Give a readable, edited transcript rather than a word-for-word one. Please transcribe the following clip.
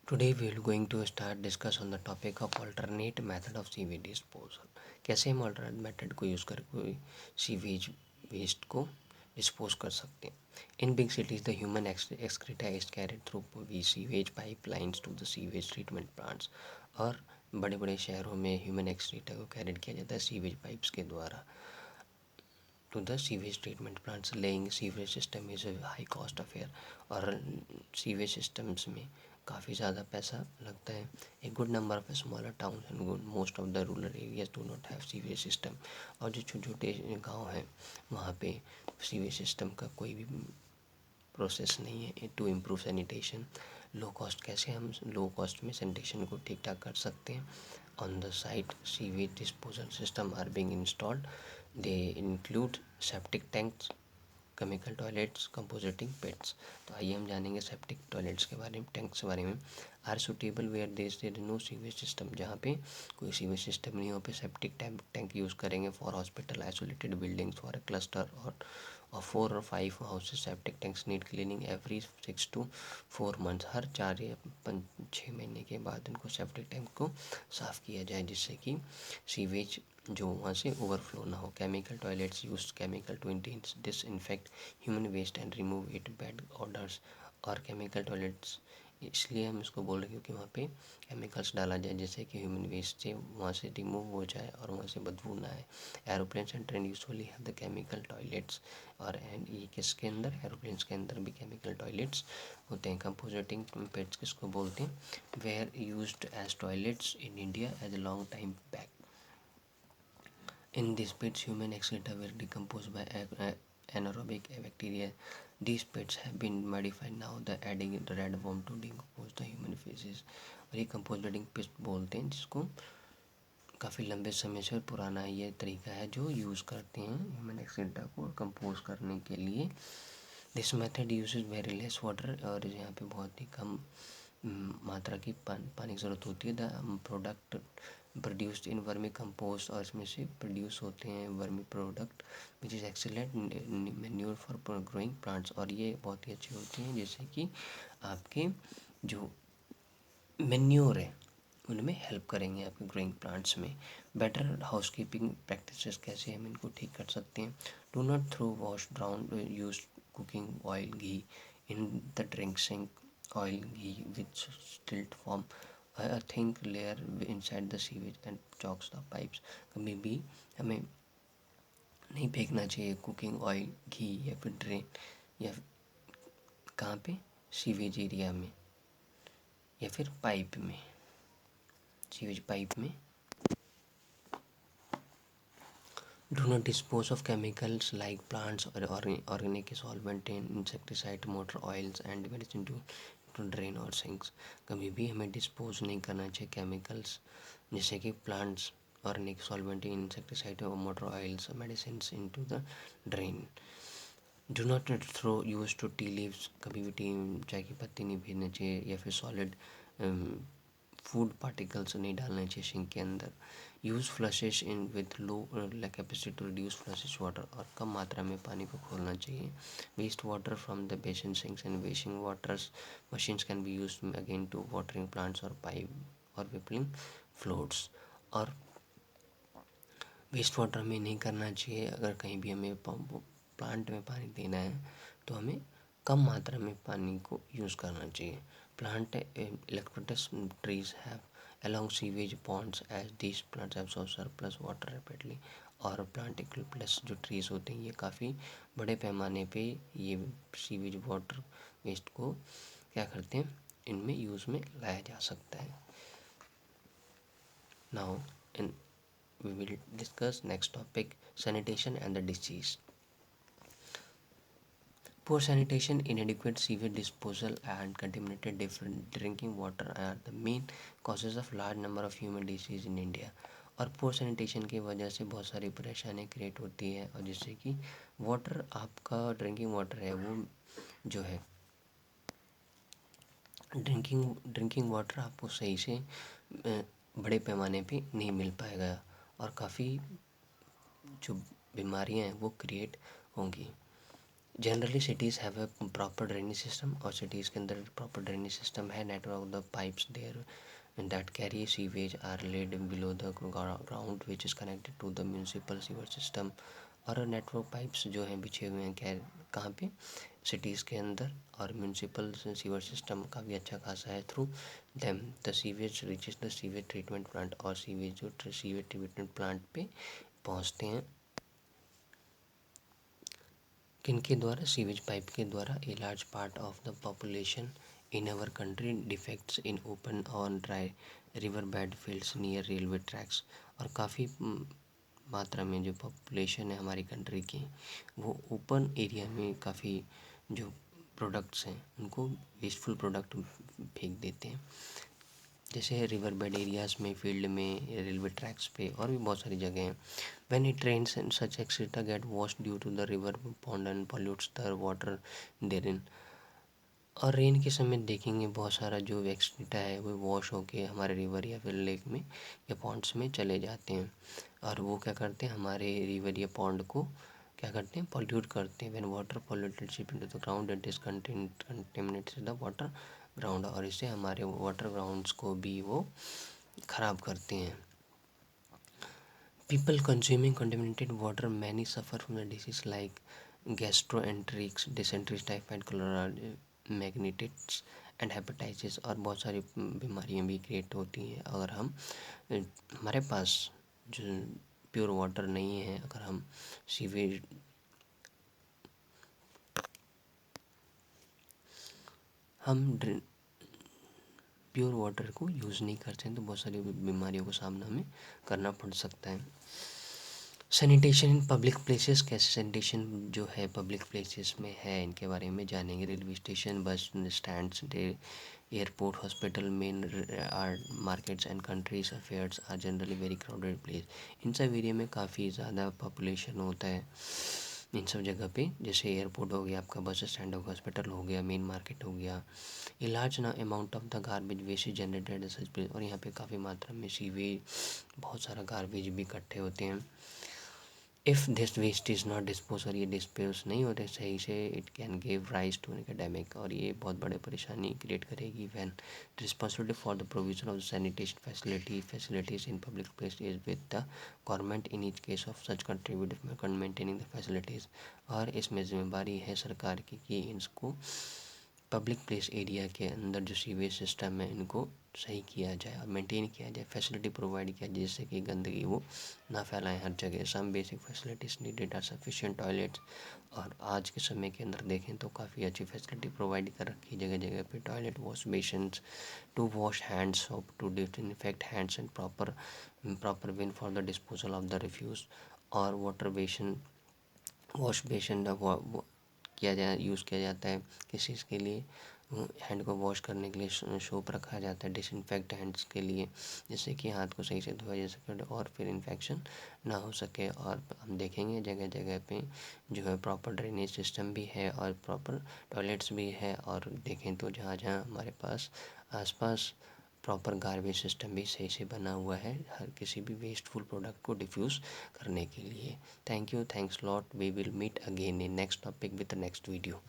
Today we are going to start discuss on the topic of alternate method of sewage disposal. कैसे हम alternate method को use कर कोई sewage waste को dispose कर सकते हैं। In big cities the human excreta is carried through sewage pipelines to the sewage treatment plants. और बड़े बड़े शहरों में ह्यूमन एक्सक्रीटा को कैरिड किया जाता है सीवेज पाइप्स के द्वारा to the sewage treatment plants. Laying sewage system is a high cost affair. और सीवेज सिस्टम्स में काफ़ी ज़्यादा पैसा लगता है। A good number of smaller town and good most of the rural areas do not have sewage system. और जो छोटे छोटे गाँव हैं वहाँ पे सीवेज सिस्टम का कोई भी प्रोसेस नहीं है to improve sanitation. Low cost कैसे हम लो कॉस्ट में सैनिटेशन को ठीक ठाक कर सकते हैं। On the site sewage disposal system are being installed. They include septic tanks, chemical toilets, composting pits. तो आइए हम जानेंगे सेप्टिक टॉयलेट्स के बारे में, टैंक्स के बारे में। Are suitable where there no sewage system. जहाँ पे कोई सीवेज सिस्टम नहीं हो पे सेप्टिक टैंक यूज़ करेंगे for hospital, isolated buildings, for a cluster और 4 और 5 houses. Septic tanks need cleaning every 6 to 4 months। हर 4 या 6 महीने के बाद इनको सेप्टिक टैंक को साफ़ किया जाए जिससे कि सीवेज जो वहाँ से ओवरफ्लो ना हो। Chemical toilets use chemical to disinfect human waste and remove it bad orders. और केमिकल टॉयलेट्स इसलिए हम इसको बोल रहे हैं क्योंकि वहाँ पे केमिकल्स डाला जाए जिससे कि ह्यूमन वेस्ट से वहाँ से रिमूव हो जाए और वहाँ से बदबू ना आए। Aeroplanes and train usually have the chemical toilets. और एंड ये किसके अंदर, एरोप्लेन्स के अंदर भी केमिकल टॉयलेट्स होते हैं। कंपोजिटिंग पेट्स किसको बोलते हैं, were used as toilets in India as a long time back. In these pits, human excreta were decomposed by anaerobic bacteria. These pits have been modified now, the adding the red worm to decompose the human feces। और ये compositing पिट बोलते हैं जिसको काफ़ी लंबे समय से पुराना ये तरीका है जो यूज़ करते हैं ह्यूमन एक्सक्रीटा को कंपोज करने के लिए। This method uses very less water. और यहाँ पे बहुत ही कम मात्रा की पानी की ज़रूरत होती है। The product produced in vermi compost. और इसमें से प्रोड्यूस होते हैं vermi product which is excellent manure for growing plants. और ये बहुत ही अच्छी होती हैं जैसे कि आपके जो मैन्योर है उनमें हेल्प करेंगे आपके ग्रोइंग प्लांट्स में। बेटर हाउसकीपिंग प्रैक्टिसेस कैसे हम इनको ठीक कर सकते हैं। Do not throw wash down use cooking oil ghee in the drink sink. Oil ghee which stilt form a thin layer inside the sewage and chokes the pipes। कभी भी हमें नहीं फेंकना चाहिए कुकिंग ऑयल घी या फिर ड्रेन या कहाँ पे, सीवेज एरिया में या फिर पाइप में, सीवेज पाइप में। Do not dispose of chemicals like plants or organic solvent in insecticide, motor oils and medicine to drain और sinks। कभी भी हमें डिस्पोज नहीं करना चाहिए केमिकल्स जैसे कि प्लांट्स, ऑर्गेनिक सॉल्वेंट, इंसेक्टिसाइड और motor oils medicine into the drain. Do not throw use to tea leaves. कभी भी टी चाय की पत्ती नहीं भेजना चाहिए या फिर सॉलिड फूड पार्टिकल्स नहीं डालना चाहिए सिंक के अंदर। Use flushes in with low capacity to reduce flushes water. और कम मात्रा में पानी को खोलना चाहिए। Waste water from the basin sinks and wasting waters machines can be use again to watering plants और पाइप और पिपलिंग फ्लोट्स। और वेस्ट वाटर में नहीं करना चाहिए। अगर कहीं भी हमें प्लांट में पानी देना है तो हमें कम मात्रा में पानी को यूज़ करना चाहिए। Plant eucalyptus trees have along sewage ponds as these plants absorb surplus water rapidly। और प्लांट प्लस जो ट्रीज होते हैं ये काफ़ी बड़े पैमाने पे ये सीवेज वाटर वेस्ट को क्या करते हैं, इनमें यूज़ में लाया जा सकता है। Now in we will discuss next topic, sanitation and the disease। Poor sanitation, inadequate sewage disposal and contaminated different drinking water are the main causes of large number of human disease in India। और पोर sanitation की वजह से बहुत सारी परेशानी create होती है और जिससे कि वाटर आपका ड्रिंकिंग वाटर है वो जो है ड्रिंकिंग वाटर आपको सही से बड़े पैमाने पे नहीं मिल पाएगा और काफ़ी जो बीमारियां हैं वो क्रिएट होंगी। Generally cities have a proper drainage system, और सिटीज़ के अंदर प्रॉपर ड्रेनेज सिस्टम है. Network of the pipes there that carry sewage are laid below the ground which is connected to the municipal sewer system. और network pipes जो हैं बिछे हुए हैं क्या कहाँ पे, सिटीज़ के अंदर, और म्यूनसिपल सीवर सिस्टम का भी अच्छा खासा है. Through them the sewage reaches the sewage treatment plant, और सीवेज जो सीवेज ट्रीटमेंट प्लांट पे पहुँचते हैं किनके द्वारा, सीवेज पाइप के द्वारा. A large part of the population in our country defects in open on dry river bed fields near railway tracks. और काफ़ी मात्रा में जो पॉपुलेशन है हमारी कंट्री की, वो ओपन एरिया में काफ़ी जो प्रोडक्ट्स हैं उनको वेस्टफुल प्रोडक्ट फेंक देते हैं, जैसे रिवर बेड एरियाज़ में, फील्ड में, रेलवे ट्रैक्स पे, और भी बहुत सारी जगह हैं. When it rains and such etcetera get wash due to the river pond and pollutes the water therein. और रेन के समय देखेंगे बहुत सारा जो एक्सेट्रा है वो वॉश होके हमारे रिवर या फिर लेक में या पॉन्ड्स में चले जाते हैं, और वो क्या करते हैं हमारे रिवर या पॉन्ड को क्या करते हैं, पॉल्यूट करते हैं. When water polluted ship into the ground it is contaminants the water ground, और इससे हमारे वाटर ग्राउंड्स को भी वो ख़राब करते हैं. People consuming contaminated water many suffer from the disease like gastroenteritis, dysentery, typhoid, cholera, meningitis and hepatitis. और बहुत सारी बीमारियां भी क्रिएट होती हैं अगर हम हमारे पास जो प्योर वाटर नहीं है, अगर हम सीवेज हम प्योर वाटर को यूज़ नहीं करते हैं तो बहुत सारी बीमारियों का सामना हमें करना पड़ सकता है. सैनिटेशन इन पब्लिक प्लेसेस, कैसे सैनिटेशन जो है पब्लिक प्लेसेस में है इनके बारे में जानेंगे. Railway station, bus stands, airport, hospital, main are markets and countries affairs are generally very crowded place. इन सब एरिया में काफ़ी ज़्यादा पॉपुलेशन होता है इन सब जगह पे, जैसे एयरपोर्ट हो गया आपका, बस स्टैंड हो गया, हॉस्पिटल हो गया, मेन मार्केट हो गया. ए लार्ज ना amount of the garbage waste is generated such place. और यहाँ पे काफ़ी मात्रा में सीवेज, बहुत सारा गार्बेज भी इकट्ठे होते हैं. If this waste is not dispose, और ये डिस्पोज नहीं होते सही से, it can give rise to epidemic, और ये बहुत बड़े परेशानी क्रिएट करेगी. When responsibility for the provision of sanitation facilities in public place is with the government in each case of such contribute maintaining the facilities. और इसमें जिम्मेदारी है सरकार की कि इसको पब्लिक प्लेस एरिया के अंदर जो सीवेज सिस्टम है इनको सही किया जाए और मेंटेन किया जाए, फैसिलिटी प्रोवाइड किया जाए जिससे कि गंदगी वो ना फैलाएं हर जगह. Some basic facilities needed are sufficient toilets. और आज के समय के अंदर देखें तो काफ़ी अच्छी फैसिलिटी प्रोवाइड कर रखी जगह जगह पे, toilet, wash basins to wash hands, soap to disinfect hands and proper bin for the disposal of the refuse. और वाटर बेसिन, वॉश बेसिन किया जाए, यूज़ किया जाता है किस चीज़ के लिए, हैंड को वॉश करने के लिए सोप रखा जाता है, डिसइंफेक्ट हैंड्स के लिए, जिससे कि हाथ को सही से धोया जा सके और फिर इन्फेक्शन ना हो सके. और हम देखेंगे जगह जगह पे जो है प्रॉपर ड्रेनेज सिस्टम भी है और प्रॉपर टॉयलेट्स भी है. और देखें तो जहाँ जहाँ हमारे पास आसपास प्रॉपर गार्बेज सिस्टम भी सही से बना हुआ है हर किसी भी वेस्टफुल प्रोडक्ट को डिफ्यूज़ करने के लिए. Thank you, thanks lot. We will meet again in next topic with the next video.